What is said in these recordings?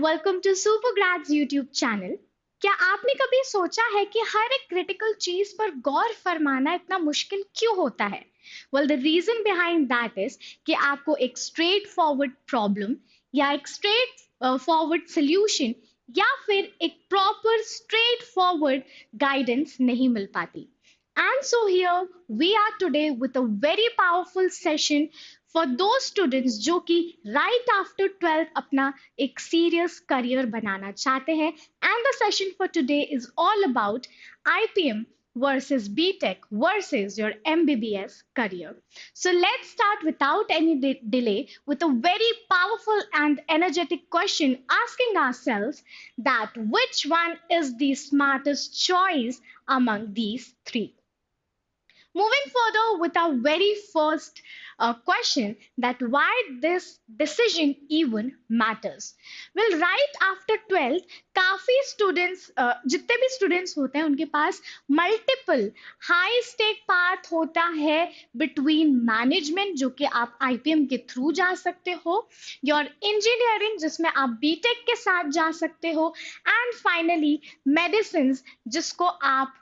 Welcome to super grads YouTube channel. क्या आपने कभी सोचा है कि हर एक क्रिटिकल चीज पर गौर फरमाना इतना मुश्किल क्यों होता है? Well, the reason behind that is कि आपको एक स्ट्रेट फॉरवर्ड प्रॉब्लम या एक स्ट्रेट फॉरवर्ड सोल्यूशन या फिर एक प्रॉपर स्ट्रेट फॉरवर्ड गाइडेंस नहीं मिल पाती. And so here we are today with a very powerful session for those students जो कि right after 12th अपना एक serious career बनाना चाहते हैं. And the session for today is all about IPM versus BTech versus your MBBS career. So let's start without any delay with a very powerful and energetic question asking ourselves that which one is the smartest choice among these three. Moving further with our very first question that why this decision even matters. Well, right after 12th, काफी students, जितने भी students होते हैं उनके पास multiple high stake path होता है between management जो कि आप IPM के through जा सकते हो, your engineering जिसमें आप BTech के साथ जा सकते हो, and finally medicines जिसको आप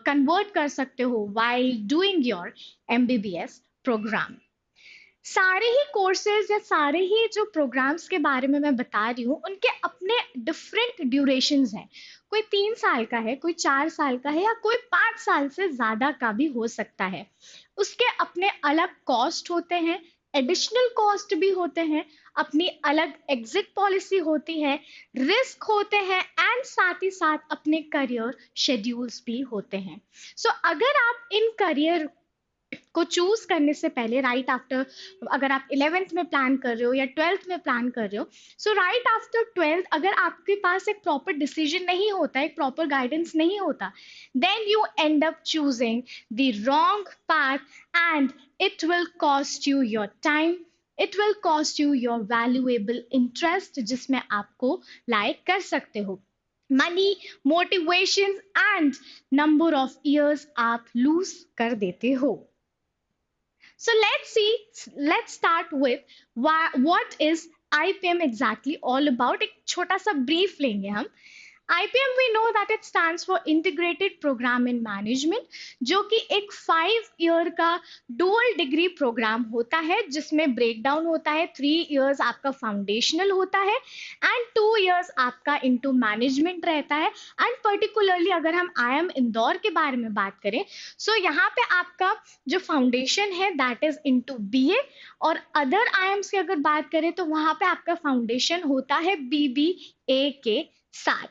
कन्वर्ट कर सकते हो while doing your MBBS program. सारे ही कोर्सेज या सारे ही जो प्रोग्राम्स के बारे में मैं बता रही हूँ उनके अपने डिफरेंट ड्यूरेशंस हैं. कोई 3 साल का है, कोई 4 साल का है या कोई 5 साल से ज्यादा का भी हो सकता है. उसके अपने अलग कॉस्ट होते हैं, एडिशनल कॉस्ट भी होते हैं, अपनी अलग एग्जिट पॉलिसी होती है, रिस्क होते हैं एंड साथ ही साथ अपने करियर शेड्यूल्स भी होते हैं. सो अगर आप इन करियर को चूज करने से पहले राइट आफ्टर, अगर आप 11th में प्लान कर रहे हो या 12th में प्लान कर रहे हो, सो राइट आफ्टर 12th अगर आपके पास एक प्रॉपर डिसीजन नहीं होता, एक प्रॉपर गाइडेंस नहीं होता, then you end up choosing the wrong path and it will cost you your time, it will cost you your valuable interest जिसमें आपको लाइक कर सकते हो, money, motivation and number of years आप loose कर देते हो. So let's start with what is IPM exactly all about. एक छोटा सा brief लेंगे हम. IPM we know that it stands for Integrated Program in Management, जो कि एक 5 year का dual degree program होता है जिसमें breakdown होता है. 3 years आपका foundational होता है and 2 years आपका into management रहता है. And particularly अगर हम IIM इंदौर के बारे में बात करें, so यहाँ पे आपका जो foundation है that is into BA, और other IIMs की अगर बात करें तो वहाँ पे आपका foundation होता है BBA के साथ.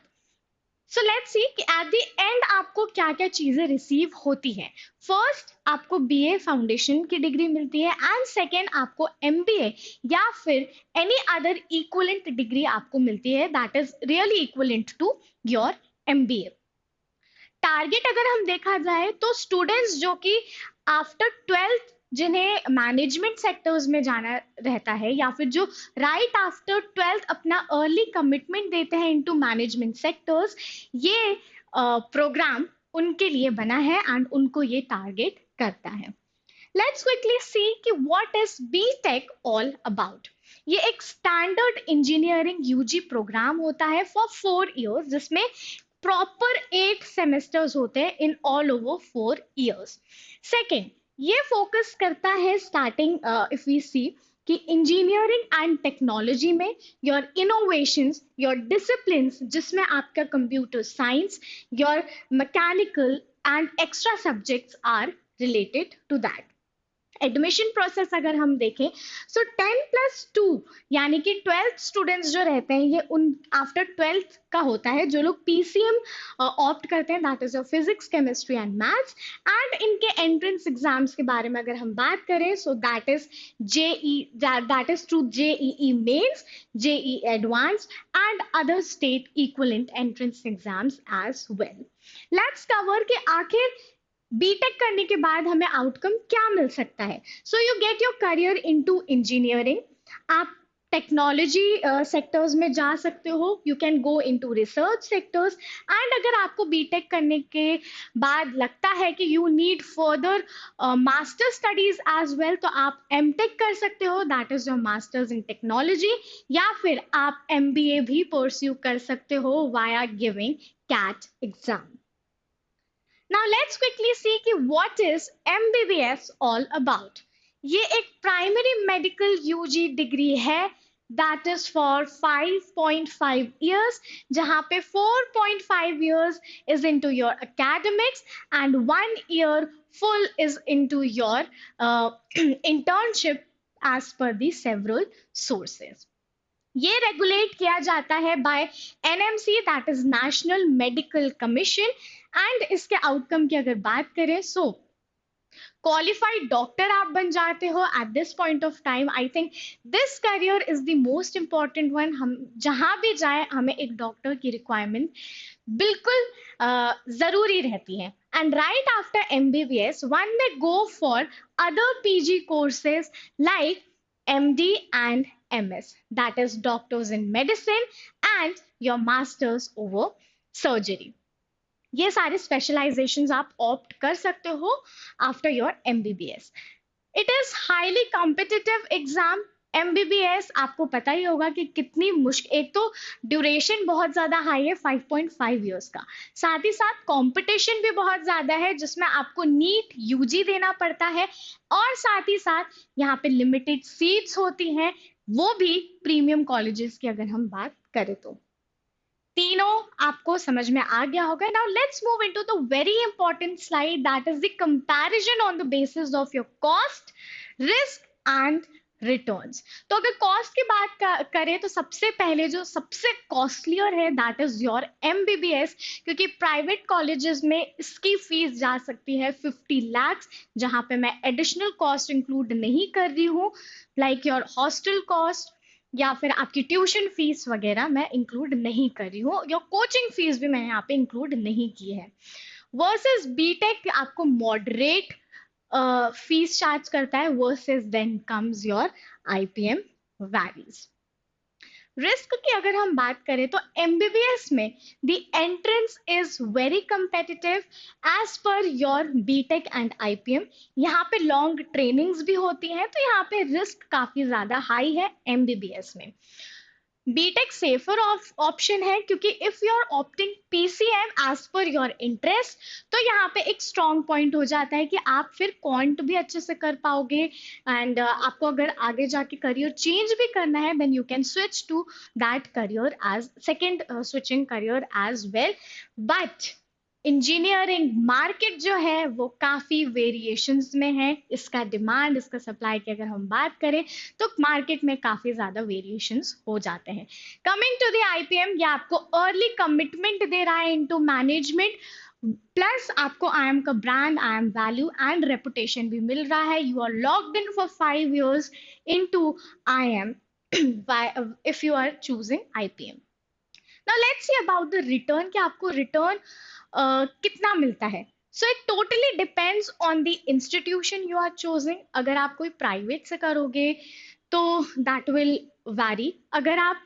सो लेट्स सी कि एट द एंड आपको क्या क्या चीजें रिसीव होती है. फर्स्ट आपको बीए फाउंडेशन की डिग्री मिलती है एंड सेकेंड आपको एमबीए या फिर एनी अदर इक्वलेंट डिग्री आपको मिलती है that is really equivalent to your MBA. Target अगर हम देखा जाए तो स्टूडेंट्स जो कि आफ्टर 12th जिन्हें मैनेजमेंट सेक्टर्स में जाना रहता है या फिर जो राइट आफ्टर 12th अपना अर्ली कमिटमेंट देते हैं इनटू मैनेजमेंट सेक्टर्स, ये प्रोग्राम उनके लिए बना है एंड उनको ये टारगेट करता है. लेट्स क्विकली सी कि what is BTech all about. ये एक स्टैंडर्ड इंजीनियरिंग यूजी प्रोग्राम होता है फॉर 4 years जिसमें प्रॉपर 8 सेमेस्टर्स होते हैं in all over 4 years. Second, ये फोकस करता है स्टार्टिंग इफ वी सी कि इंजीनियरिंग एंड टेक्नोलॉजी में योर इनोवेशंस, योर डिसिप्लिन्स जिसमें आपका computer science, your mechanical and extra subjects are related to that. Admission process अगर हम देखें सो 10+2 यानी कि 12th स्टूडेंट्स जो रहते हैं ये उन आफ्टर 12th का होता है. जो लोग पीसीएम ऑप्ट करते हैं that is physics, chemistry and maths, and इनके एंट्रेंस एग्जाम्स के बारे में अगर हम बात करें so that is that is through JEE mains, JEE advanced and other state equivalent entrance exams as well. Let's cover कि आखिर बीटेक करने के बाद हमें आउटकम क्या मिल सकता है. So you get your career into engineering, आप टेक्नोलॉजी सेक्टर्स में जा सकते हो, you can go into research sectors. And अगर आपको बीटेक करने के बाद लगता है कि you need further master studies as well, तो आप एमटेक कर सकते हो, that is your masters in technology. या फिर आप एमबीए भी परस्यू कर सकते हो via giving CAT exam. Now let's quickly see कि what is MBBS all about. ये एक प्राइमरी मेडिकल यूजी डिग्री है that is for 5.5 years, जहाँ पे 4.5 years is into your academics and 1 year full is into your internship as per the several sources. ये regulate किया जाता है by NMC, that is National Medical Commission. And इसके outcome की अगर बात करें, सो क्वालिफाइड डॉक्टर आप बन जाते हो at this point of time. I think this career is the most important one. हम जहां भी जाए हमें एक डॉक्टर की रिक्वायरमेंट बिल्कुल जरूरी रहती है। And right after MBBS one may go for other PG courses like MD and MS, that is doctors in medicine and your masters over surgery. ये सारे स्पेशलाइजेशंस आप ऑप्ट कर सकते हो after your MBBS. It is highly competitive exam. MBBS आपको पता ही होगा कि कितनी मुश्किल, एक तो ड्यूरेशन बहुत ज्यादा हाई है 5.5 इयर्स का, साथ ही साथ कंपटीशन भी बहुत ज्यादा है जिसमें आपको नीट यूजी देना पड़ता है, और साथ ही साथ यहाँ पे लिमिटेड सीट्स होती हैं, वो भी प्रीमियम कॉलेजेस की अगर हम बात करें तो। तीनों आपको समझ में आ गया होगा। Now let's move into the very important slide, that is the comparison on the basis of your cost, risk and returns. तो अगर कॉस्ट की बात करें तो सबसे पहले जो सबसे कॉस्टलियर है दैट इज योर एमबीबीएस, क्योंकि प्राइवेट कॉलेजेस में इसकी फीस जा सकती है 50 लाख, जहां पे मैं एडिशनल कॉस्ट इंक्लूड नहीं कर रही हूँ, लाइक योर हॉस्टल कॉस्ट या फिर आपकी ट्यूशन फीस वगैरह मैं इंक्लूड नहीं कर रही हूँ, या कोचिंग फीस भी मैंने यहाँ पे इंक्लूड नहीं की है। वर्सेस बीटेक आपको मॉडरेट फीस चार्ज करता है, versus then comes your IPM varies. Risk की अगर हम बात करें तो एमबीबीएस में the entrance is very competitive as per your BTech and IPM. यहाँ पे लॉन्ग ट्रेनिंग्स भी होती हैं, तो यहाँ पे रिस्क काफी ज्यादा हाई है एमबीबीएस में। बीटेक सेफर ऑप्शन है, क्योंकि if you are opting PCM as per your interest, तो यहाँ पे एक स्ट्रॉन्ग पॉइंट हो जाता है कि आप फिर क्वांट भी अच्छे से कर पाओगे, एंड आपको अगर आगे जाके करियर चेंज भी करना है then you can switch to that career as second switching career as well. But engineering market जो है वो काफी वेरिएशंस में है, इसका डिमांड इसका सप्लाई की अगर हम बात करें तो मार्केट में काफी ज्यादा वेरिएशंस हो जाते हैं। कमिंग टू द आईपीएम, ये आपको अर्ली कमिटमेंट दे रहा है इनटू मैनेजमेंट, प्लस आपको आईएम का brand, IIM value and reputation भी मिल रहा है। You are locked in for 5 years into IIM if you are choosing IPM. Now let's see about the return, कि आपको रिटर्न कितना मिलता है। So it totally depends on the institution you are choosing. अगर आप कोई प्राइवेट से करोगे तो दैट विल वैरी। अगर आप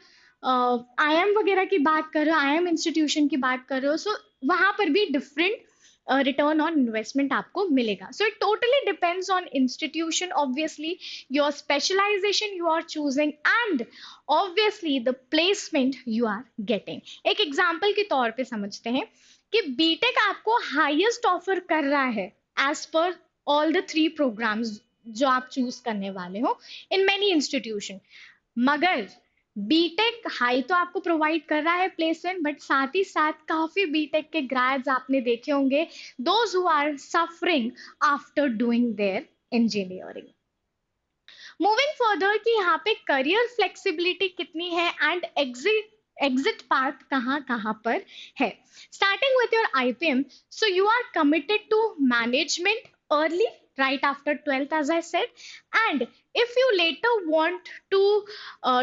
आईएम वगैरह की बात कर रहे हो, आईएम इंस्टीट्यूशन की बात कर रहे हो, सो वहां पर भी डिफरेंट रिटर्न ऑन इन्वेस्टमेंट आपको मिलेगा। So it totally depends on institution, obviously your specialization you are choosing and obviously the placement you are getting. एक एग्जाम्पल के तौर पे समझते हैं कि बीटेक आपको हाईएस्ट ऑफर कर रहा है एज पर ऑल द 3 प्रोग्राम्स जो आप चूज करने वाले हो इन मेनी इंस्टीट्यूशन, मगर बीटेक हाई तो आपको प्रोवाइड कर रहा है प्लेसमेंट, बट साथ ही साथ काफी बीटेक के ग्रेड्स आपने देखे होंगे, those who are suffering after doing their engineering. Moving further कि यहाँ पे करियर फ्लेक्सिबिलिटी कितनी है एंड एग्जिट पाथ कहाँ कहाँ पर है। Starting with your IPM, so you are committed to management early right after 12th as I said, and if you later want to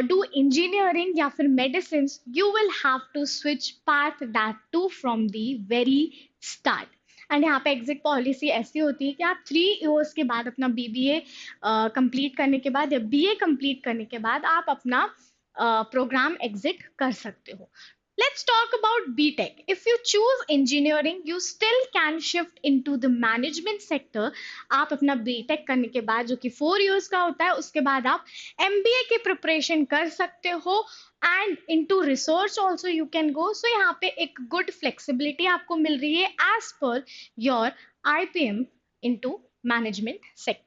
do engineering या फिर medicines, you will have to switch path that too from the very start. And यहाँ पे exit policy ऐसी होती है कि आप 3 years के बाद अपना बीबीए कंप्लीट करने के बाद या बीए कंप्लीट करने के बाद आप अपना प्रोग्राम एग्जिट कर सकते हो. Let's talk about BTech. If you choose engineering, you still can shift into the management sector. आप अपना BTech करने के बाद जो कि 4 years का होता है, उसके बाद आप MBA की प्रिपरेशन कर सकते हो and into research also you can go. So यहाँ पे एक good flexibility आपको मिल रही है as per your IPM into management sector.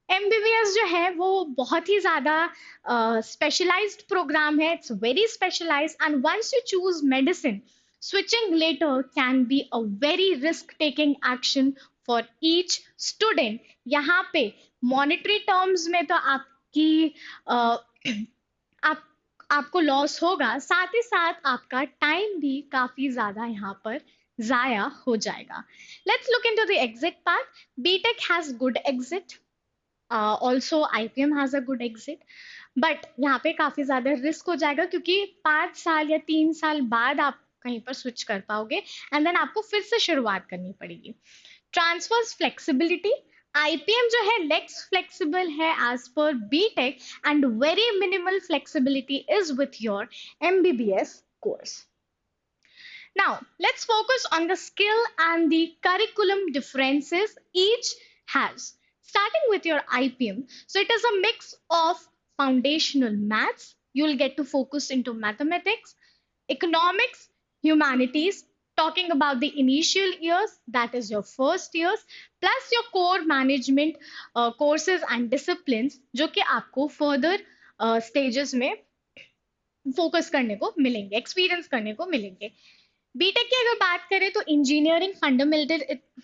MBBS जो है वो बहुत ही ज़्यादा स्पेशलाइज्ड प्रोग्राम है. It's very specialized and once you choose medicine, switching later can be a very risk taking action for each student. यहाँ पे monetary terms में तो आपकी आप आपको लॉस होगा, साथ ही साथ आपका टाइम भी काफी ज्यादा यहाँ पर जाया हो जाएगा. Let's look into the exit part. BTech has good exit, also IPM has a good exit, but यहाँ पे काफी ज्यादा रिस्क हो जाएगा क्योंकि 5 साल या 3 साल बाद आप कहीं पर स्विच कर पाओगे एंड देन आपको फिर से शुरुआत करनी पड़ेगी. ट्रांसफर्स फ्लेक्सिबिलिटी, आईपीएम जो है लेक्स फ्लेक्सिबल है as per BTech and very minimal flexibility is with your MBBS course. Now, let's focus on the skill and the curriculum differences each has. Starting with your IPM, so it is a mix of foundational maths. You'll get to focus into mathematics, economics, humanities, talking about the initial years, that is your first years, plus your core management courses and disciplines, जो कि आपको further stages में focus करने को मिलेंगे, experience करने को मिलेंगे. बीटेक की अगर बात करें तो इंजीनियरिंग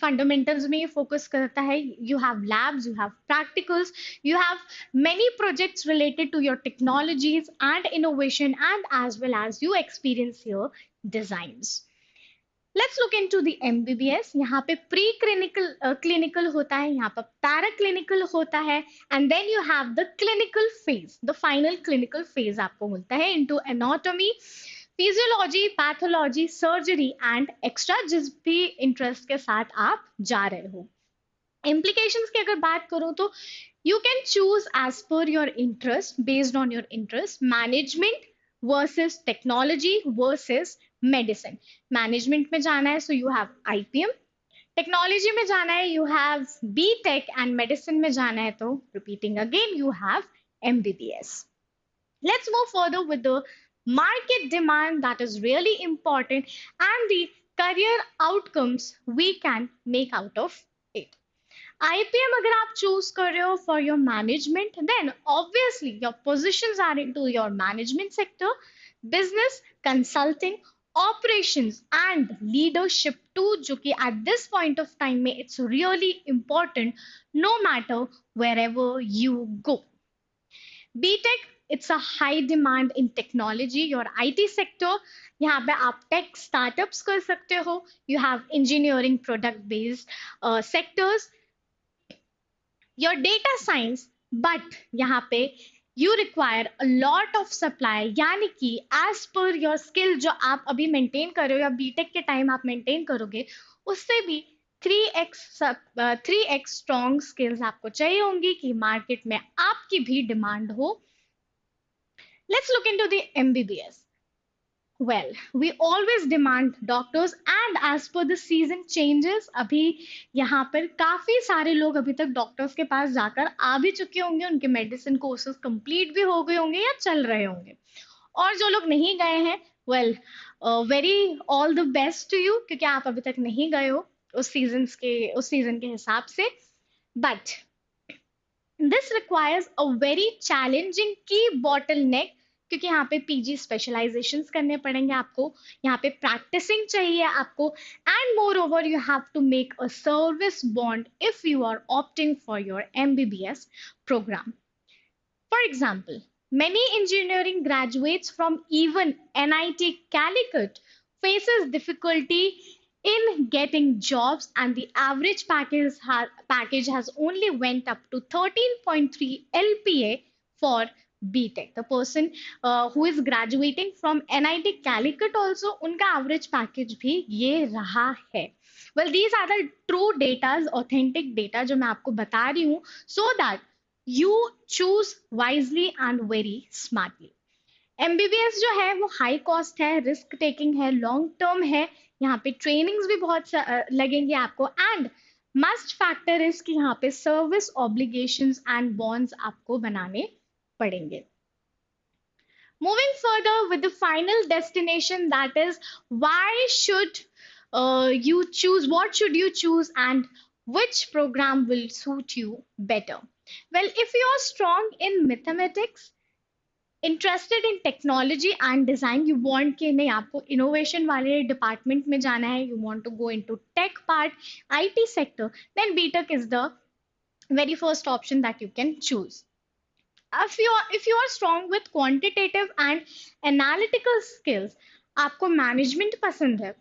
फंडामेंटल्स में ये फोकस करता है. You have labs, you have practicals, you have many projects related to your technologies and innovation and as well as you experience your designs. Let's look into the MBBS. यहाँ पे pre clinical होता है, यहाँ पर para clinical होता है and then you have the clinical phase. The final clinical phase आपको मिलता है into anatomy, physiology, pathology, surgery and extra जिस भी इंटरेस्ट के साथ आप जा रहे हो. इम्प्लीकेशंस की अगर बात करूं तो you can choose as per your interest, based on your interest, management versus technology versus medicine. Management में जाना है so you have IPM, technology में जाना है you have BTech and medicine में जाना है तो repeating again you have MBBS. Let's move further with the market demand, that is really important, and the career outcomes we can make out of it. IPM अगर आप choose कर रहे हो for your management, then obviously your positions are into your management sector, business, consulting, operations and leadership too, जो कि at this point of time में it's really important no matter wherever you go. BTech, it's a high demand in technology. Your IT sector, यहाँ पे आप tech startups कर सकते हो. You have engineering product based sectors. Your data science, but यहाँ पे you require a lot of supply, यानी कि as per your skill जो आप अभी maintain कर रहे हो या BTech के time आप maintain करोगे, उससे भी 3x strong skills आपको चाहिए होंगी कि मार्केट में आपकी भी डिमांड हो. Let's look into the MBBS. Well, we always demand doctors and as per the season changes, अभी यहाँ पर काफी सारे लोग अभी तक डॉक्टर्स के पास जाकर आ भी चुके होंगे, उनके मेडिसिन कोर्सेज कंप्लीट भी हो गए होंगे या चल रहे होंगे. और जो लोग नहीं गए हैं, well, very all the best to you, क्योंकि आप अभी तक नहीं गए हो उस सीजन के हिसाब से. But this requires a very challenging key bottleneck, क्योंकि यहाँ पे पीजी स्पेशलाइजेशंस करने पड़ेंगे आपको, यहाँ पे प्रैक्टिसिंग चाहिए आपको, and moreover you have to make a service bond if you are opting for your MBBS program. For example, many engineering graduates from even NIT Calicut faces difficulty in getting jobs and the average package has only went up to 13.3 LPA for BTech. The person who is graduating from NIT Calicut also, उनका average package भी ये रहा है. Well, these are the true datas, authentic data जो मैं आपको बता रही हूँ, so that you choose wisely and very smartly. MBBS जो है वो हाई कॉस्ट है, रिस्क टेकिंग है, लॉन्ग टर्म है, यहाँ पे ट्रेनिंग्स भी बहुत लगेंगे आपको, एंड मस्ट फैक्टर इज कि यहाँ पे सर्विस ऑब्लिगेशंस एंड बॉन्ड्स आपको बनाने पड़ेंगे. Moving further with the final destination, that is, why should you choose, what should you choose, and which program will suit you better? Well, if you are strong in mathematics, interested in technology and design, you want कि नहीं आपको innovation वाले department में जाना है, you want to go into tech part, IT sector, then BTech is the very first option that you can choose. If you are strong with quantitative and analytical skills, आपको management पसंद है,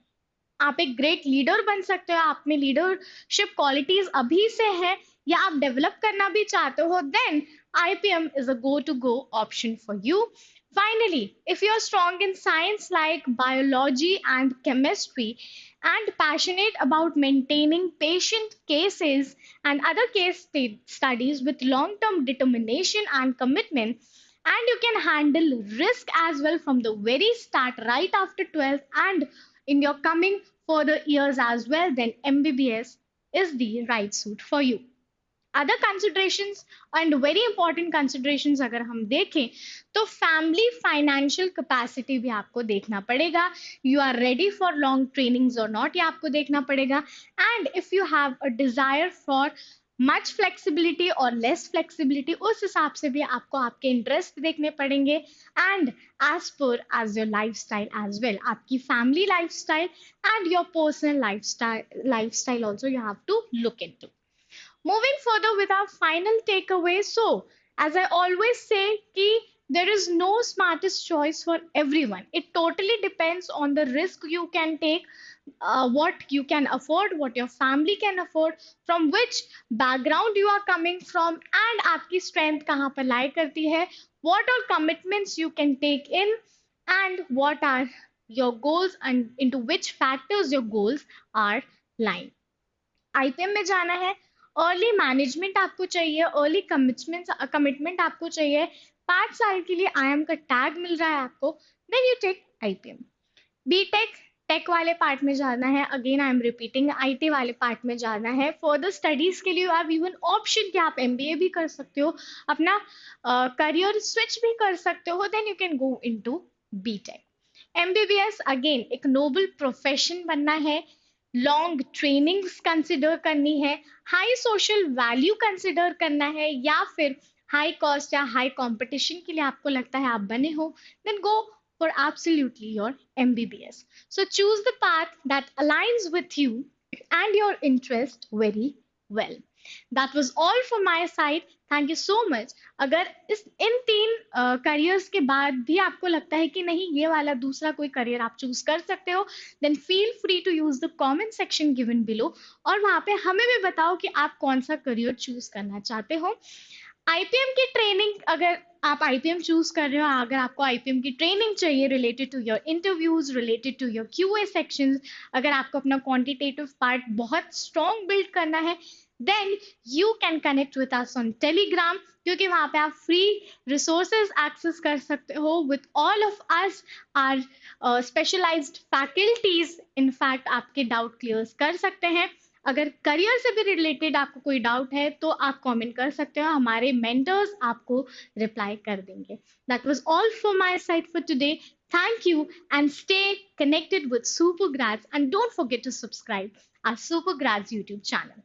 आप एक great leader बन सकते हो, आप में लीडरशिप क्वालिटीज अभी से है या आप डेवलप करना भी चाहते हो, then IPM is a go to go option for you. Finally, if you're strong in science like biology and chemistry and passionate about maintaining patient cases and other studies with long term determination and commitment, and you can handle risk as well from the very start right after 12th and in your coming further years as well, then MBBS is the right suit for you. Other considerations and very important considerations अगर हम देखें तो family financial capacity भी आपको देखना पड़ेगा. You are ready for long trainings और not, ये आपको देखना पड़ेगा. And if you have a desire for much flexibility और लेस फ्लेक्सिबिलिटी, उस हिसाब से भी आपको आपके इंटरेस्ट देखने पड़ेंगे. And as per as your life style as well, आपकी family life style and your personal life style also you have to look in to. Moving further with our final takeaway, so as I always say, ki there is no smartest choice for everyone. It totally depends on the risk you can take, what you can afford, what your family can afford, from which background you are coming from, and आपकी strength कहाँ पर lie करती है, what all commitments you can take in, and what are your goals and into which factors your goals are lying. IPM में जाना है, early management आपको चाहिए, अर्ली कमिटमेंट आपको चाहिए, 5 साल के लिए IIM का टैग मिल रहा है आपको, then you take IPM. BTech tech वाले पार्ट में जाना है, again I am repeating, IT वाले पार्ट में जाना है. फर्दर स्टडीज के लिए यू हैव इवन ऑप्शन कि आप MBA भी कर सकते हो, अपना करियर स्विच भी कर सकते हो, then you can go into BTech. MBBS again एक नोबल प्रोफेशन बनना है, लॉन्ग ट्रेनिंग्स कंसिडर करनी है, हाई सोशल वैल्यू कंसिडर करना है, या फिर हाई कॉस्ट या हाई कंपटीशन के लिए आपको लगता है आप बने हो, then go for absolutely your MBBS. So choose the path that aligns with you and your interest very well. That was all from my side. Thank you so much. अगर इन 3 careers के बाद भी आपको लगता है कि नहीं ये वाला दूसरा कोई करियर आप चूज कर सकते हो, then feel free to use the comment section given below और वहाँ पे हमें भी बताओ कि आप कौन सा करियर चूज करना चाहते हो. IPM की ट्रेनिंग, अगर आप IPM चूज कर रहे हो, अगर आपको IPM की ट्रेनिंग चाहिए related to your interviews, related to your QA sections, अगर आपको अपना क्वांटिटेटिव पार्ट बहुत स्ट्रॉन्ग बिल्ड करना है, then you can connect with us on Telegram, क्योंकि वहाँ पे आप फ्री रिसोर्सेज एक्सेस कर सकते हो with all of us, are specialized faculties. In fact आपके डाउट क्लियर कर सकते हैं. अगर करियर से भी रिलेटेड आपको कोई डाउट है तो आप कमेंट कर सकते हो, हमारे मेंटर्स आपको रिप्लाई कर देंगे. That was all from my side for today. Thank you and stay connected with Supergrads, and don't forget to subscribe our Supergrads YouTube channel.